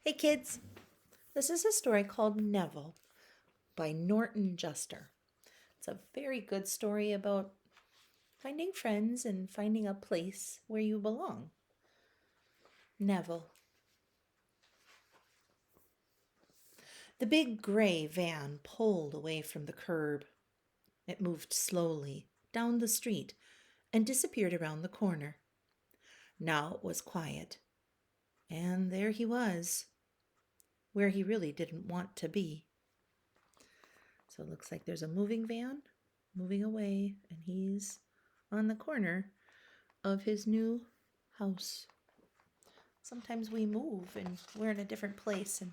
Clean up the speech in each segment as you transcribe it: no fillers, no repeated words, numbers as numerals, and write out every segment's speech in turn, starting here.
Hey kids, this is a story called Neville by Norton Juster. It's a very good story about finding friends and finding a place where you belong. Neville. The big gray van pulled away from the curb. It moved slowly down the street and disappeared around the corner. Now it was quiet, and there he was, where he really didn't want to be. So it looks like there's a moving van moving away, and he's on the corner of his new house. Sometimes we move and we're in a different place and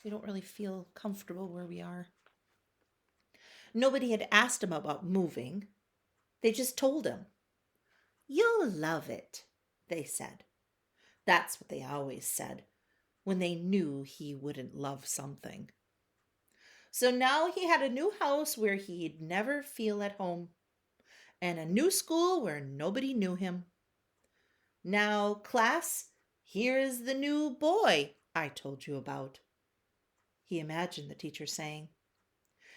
we don't really feel comfortable where we are. Nobody had asked him about moving. They just told him. "You'll love it," they said. That's what they always said when they knew he wouldn't love something. So now he had a new house where he'd never feel at home, and a new school where nobody knew him. "Now, class, here is the new boy I told you about," he imagined the teacher saying.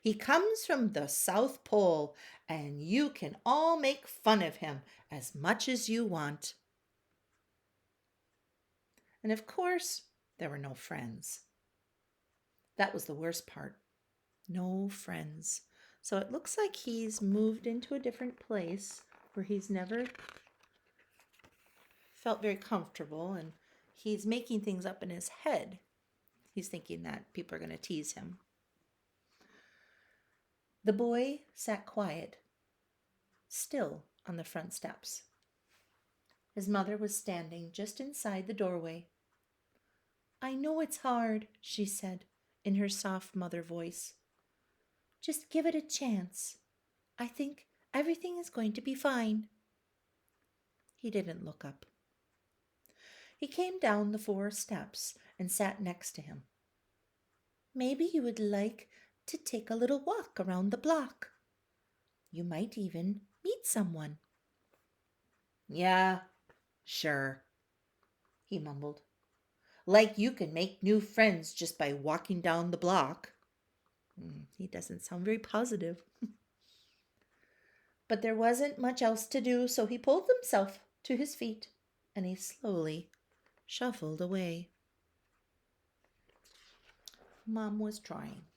"He comes from the South Pole, and you can all make fun of him as much as you want." And of course, there were no friends. That was the worst part. No friends. So it looks like he's moved into a different place where he's never felt very comfortable, and he's making things up in his head. He's thinking that people are going to tease him. The boy sat quiet, still on the front steps. His mother was standing just inside the doorway. "I know it's hard," she said in her soft mother voice. "Just give it a chance. I think everything is going to be fine." He didn't look up. He came down the 4 steps and sat next to him. "Maybe you would like to take a little walk around the block. You might even meet someone." "Yeah, sure," he mumbled. "Like you can make new friends just by walking down the block." He doesn't sound very positive. But there wasn't much else to do, so he pulled himself to his feet and he slowly shuffled away. Mom was trying,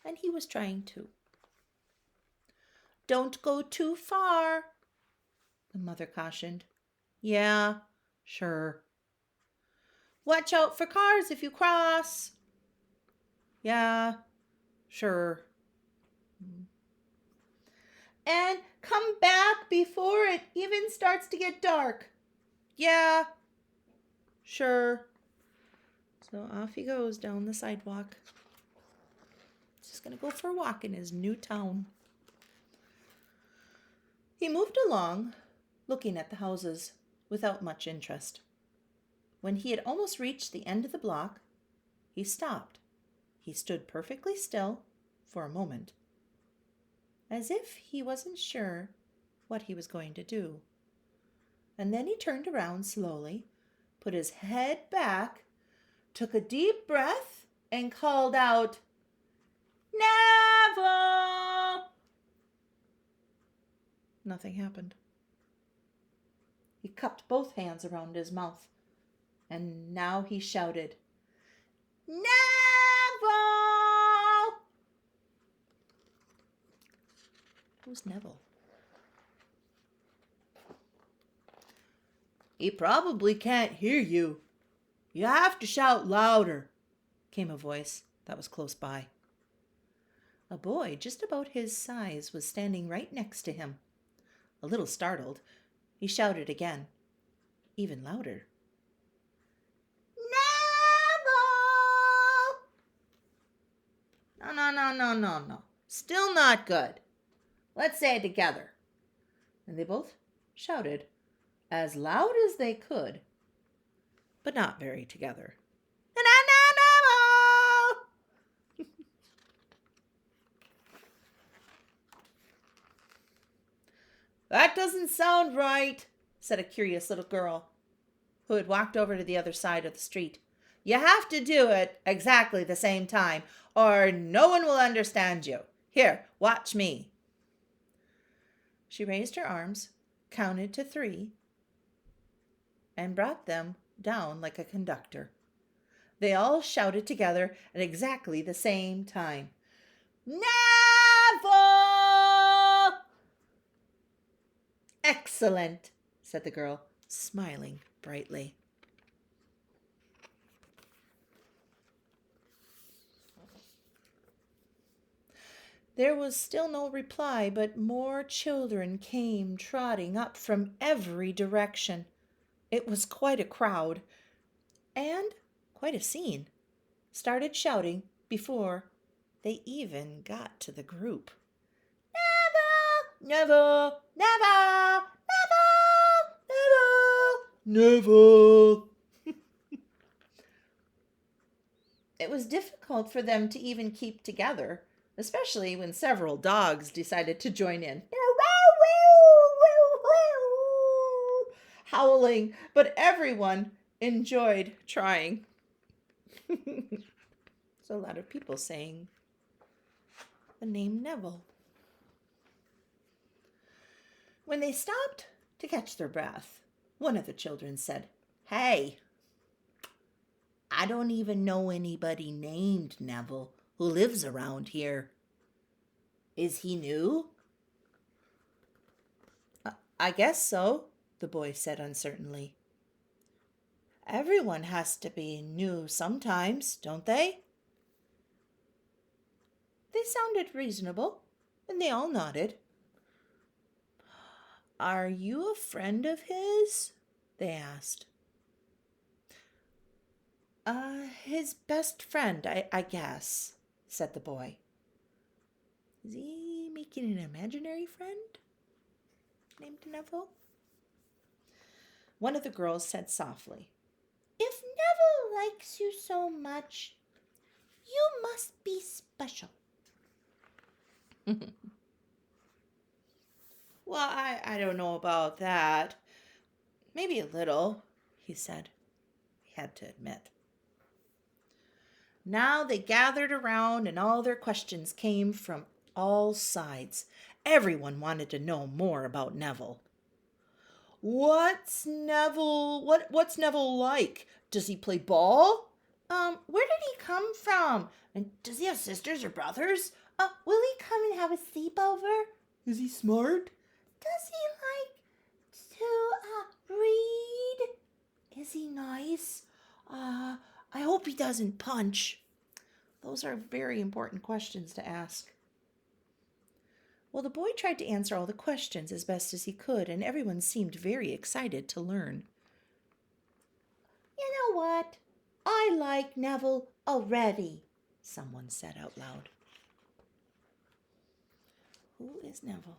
and he was trying too. "Don't go too far," the mother cautioned. "Yeah, sure." "Watch out for cars if you cross." "Yeah, sure." "And come back before it even starts to get dark." "Yeah, sure." So off he goes down the sidewalk. Just going to go for a walk in his new town. He moved along, looking at the houses without much interest. When he had almost reached the end of the block, he stopped. He stood perfectly still for a moment, as if he wasn't sure what he was going to do. And then he turned around slowly, put his head back, took a deep breath, and called out, "Neville!" Nothing happened. He cupped both hands around his mouth, and now he shouted, "Neville!" Who's Neville? "He probably can't hear you. You have to shout louder," came a voice that was close by. A boy just about his size was standing right next to him. A little startled, he shouted again, even louder. "Neville!" No. Still not good. Let's say it together." And they both shouted as loud as they could, but not very together. "Neville!" "That doesn't sound right," said a curious little girl who had walked over to the other side of the street. You have to do it exactly the same time, or no one will understand you. Here, watch me." She raised her arms, counted to 3, and brought them down like a conductor. They all shouted together at exactly the same time. "Neville!" "Excellent," said the girl, smiling brightly. There was still no reply, but more children came trotting up from every direction. It was quite a crowd, and quite a scene. Started shouting before they even got to the group. "Neville! Neville! Neville! Neville! Neville!" It was difficult for them to even keep together, especially when several dogs decided to join in, howling, but everyone enjoyed trying. So a lot of people saying the name Neville. When they stopped to catch their breath, one of the children said, "Hey, I don't even know anybody named Neville who lives around here. Is he new?" "I guess so," the boy said uncertainly. "Everyone has to be new sometimes, don't they?" They sounded reasonable, and they all nodded. "Are you a friend of his?" they asked. His best friend, I guess," said the boy. "Is he making an imaginary friend named Neville?" One of the girls said softly, "If Neville likes you so much, you must be special." "Well, I don't know about that. Maybe a little," he said. He had to admit. Now they gathered around, and all their questions came from all sides. Everyone wanted to know more about Neville. What's Neville like? Does he play ball? Where did he come from? And does he have sisters or brothers? Will he come and have a sleepover? Is he smart? Does he like to read? Is he nice? I hope he doesn't punch. Those are very important questions to ask. Well, the boy tried to answer all the questions as best as he could, and everyone seemed very excited to learn. "You know what? I like Neville already," someone said out loud. "Who is Neville?"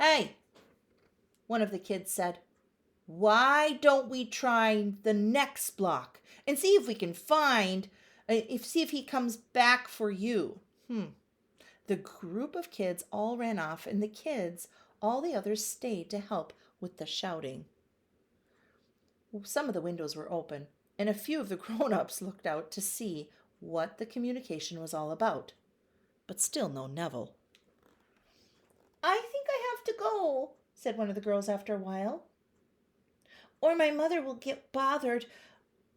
"Hey," one of the kids said, "why don't we try the next block and see if we can see if he comes back for you?" The group of kids all ran off, and all the others stayed to help with the shouting. Some of the windows were open, and a few of the grown-ups looked out to see what the communication was all about. But still no Neville. "I think I have to go," said one of the girls after a while, "or my mother will get bothered."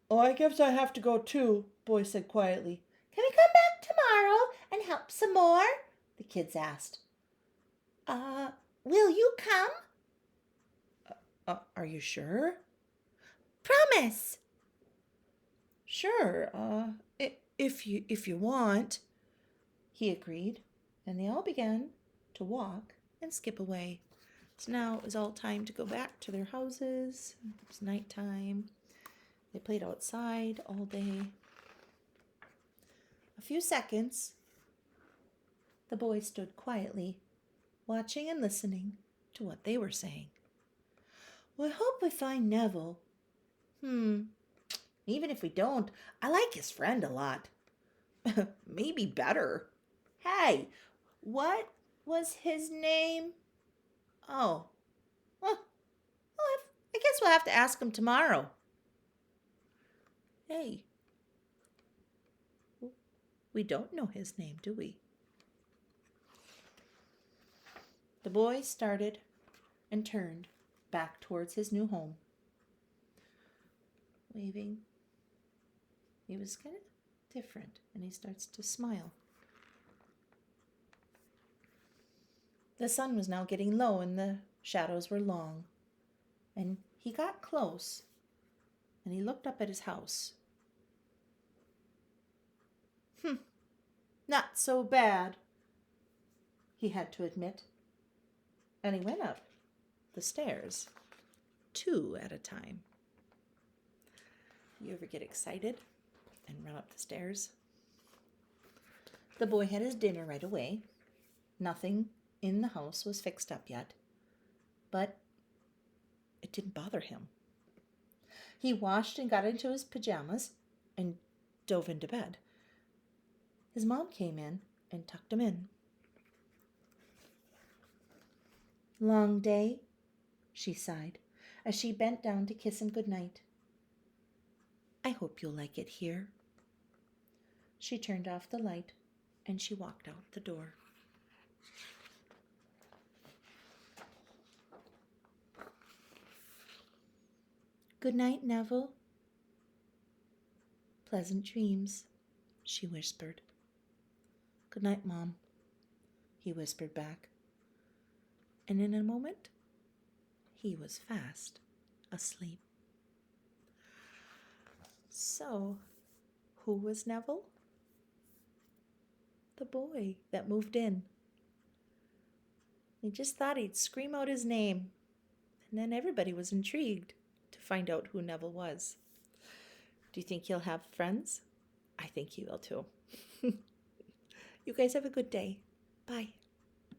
"Oh, I guess I have to go too," Boy said quietly. "Can we come back tomorrow and help some more?" the kids asked. Will you come?" Are you sure?" "Promise." "Sure, if you want," he agreed, and they all began to walk and skip away. So now it was all time to go back to their houses. It was nighttime. They played outside all day. A few seconds, the boy stood quietly, watching and listening to what they were saying. "Well, I hope we find Neville. Even if we don't, I like his friend a lot. Maybe better. Hey, what was his name?" "Oh, well, I guess we'll have to ask him tomorrow." Hey, we don't know his name, do we? The boy started and turned back towards his new home, waving. He was kind of different, and he starts to smile. The sun was now getting low, and the shadows were long, and he got close, and he looked up at his house. Not so bad, he had to admit. And he went up the stairs, 2 at a time. You ever get excited and run up the stairs? The boy had his dinner right away. Nothing in the house was fixed up yet, but it didn't bother him. He washed and got into his pajamas and dove into bed. His mom came in and tucked him in. Long day, she sighed as she bent down to kiss him goodnight. I hope you'll like it here. She turned off the light and she walked out the door. Good night, Neville. Pleasant dreams, she whispered. Good night, Mom, he whispered back. And in a moment, he was fast asleep. So, who was Neville? The boy that moved in. He just thought he'd scream out his name, and then everybody was intrigued to find out who Neville was. Do you think he'll have friends? I think he will too. You guys have a good day. Bye.